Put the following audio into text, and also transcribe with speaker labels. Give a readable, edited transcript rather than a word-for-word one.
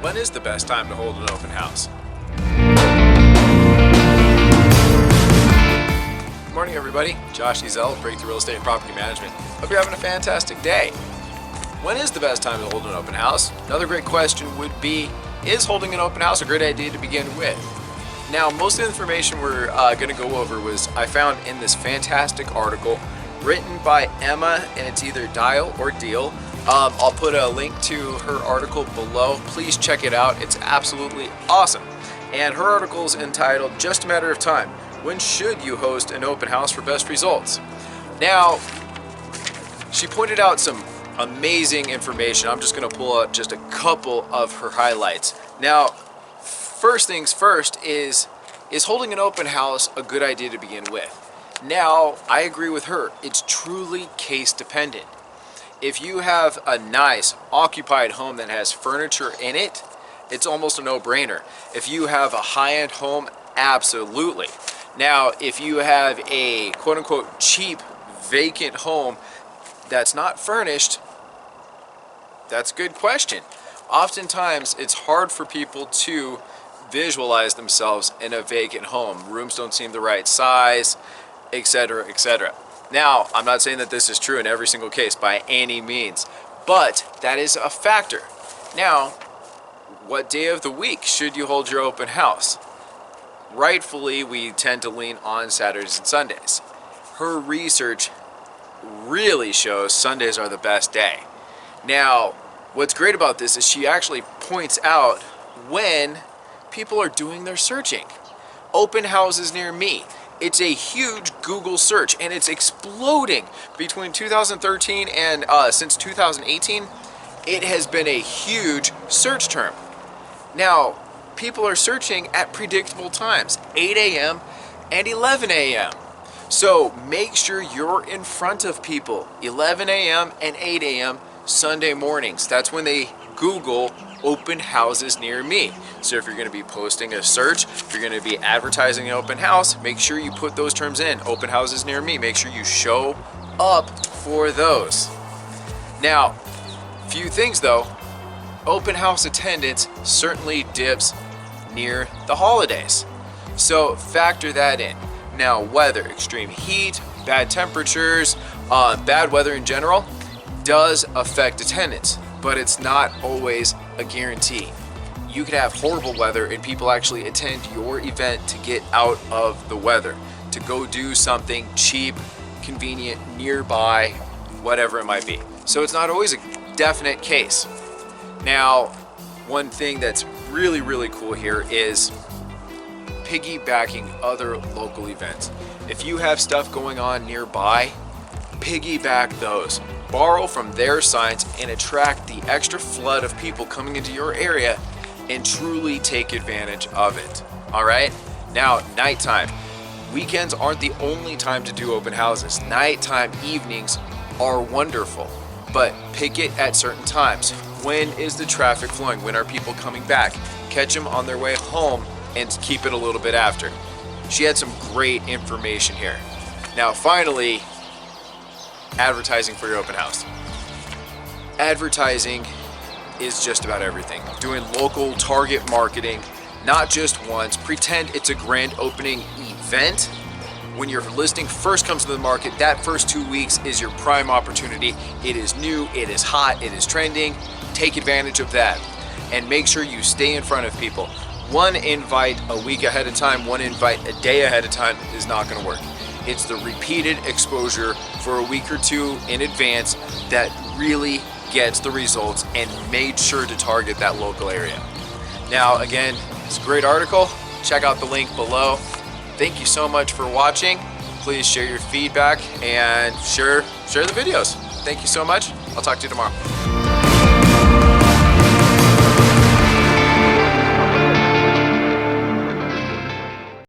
Speaker 1: When is the best time to hold an open house? Good morning, everybody. Josh Ezell, Breakthrough Real Estate and Property Management. Hope you're having a fantastic day. When is the best time to hold an open house? Another great question would be, is holding an open house a great idea to begin with? Now, most of the information we're going to go over I found in this fantastic article written by Emma, and it's either Dial or Deal. I'll put a link to her article below. Please check it out. It's absolutely awesome. And her article is entitled, Just a Matter of Time. When should you host an open house for best results? Now, she pointed out some amazing information. I'm just going to pull out just a couple of her highlights. Now, first things first is holding an open house a good idea to begin with? Now, I agree with her. It's truly case dependent. If you have a nice occupied home that has furniture in it, it's almost a no-brainer. If you have a high-end home, absolutely. Now, if you have a quote-unquote cheap vacant home that's not furnished, that's a good question. Oftentimes, it's hard for people to visualize themselves in a vacant home. Rooms don't seem the right size, etc., etc. Now, I'm not saying that this is true in every single case by any means, but that is a factor. Now, what day of the week should you hold your open house? Rightfully, we tend to lean on Saturdays and Sundays. Her research really shows Sundays are the best day. Now, what's great about this is she actually points out when people are doing their searching. Open houses near me. It's a huge Google search, and it's exploding between 2013 and since 2018. It has been a huge search term. Now, people are searching at predictable times, 8 a.m. and 11 a.m. So make sure you're in front of people, 11 a.m. and 8 a.m. Sunday mornings. That's when they Google open houses near me. So if you're going to be posting a search, if you're going to be advertising an open house, make sure you put those terms in, open houses near me. Make sure you show up for those. Now, few things though, open house attendance certainly dips near the holidays. So factor that in. Now, weather, extreme heat, bad temperatures, bad weather in general does affect attendance, but it's not always a guarantee. You could have horrible weather and people actually attend your event to get out of the weather, to go do something cheap, convenient, nearby, whatever it might be. So it's not always a definite case. Now, one thing that's really, really cool here is piggybacking other local events. If you have stuff going on nearby, piggyback those. Borrow from their signs and attract the extra flood of people coming into your area and truly take advantage of it. All right? Now, nighttime. Weekends aren't the only time to do open houses. Nighttime evenings are wonderful, but pick it at certain times. When is the traffic flowing? When are people coming back? Catch them on their way home and keep it a little bit after. She had some great information here. Now, finally, advertising for your open house. Advertising is just about everything. Doing local target marketing, not just once. Pretend it's a grand opening event. When your listing first comes to the market, that first 2 weeks is your prime opportunity. It is new, it is hot, it is trending. Take advantage of that and make sure you stay in front of people. One invite a week ahead of time, one invite a day ahead of time is not going to work. It's the repeated exposure for a week or two in advance that really gets the results, and made sure to target that local area. Now, again, it's a great article. Check out the link below. Thank you so much for watching. Please share your feedback and share the videos. Thank you so much. I'll talk to you tomorrow.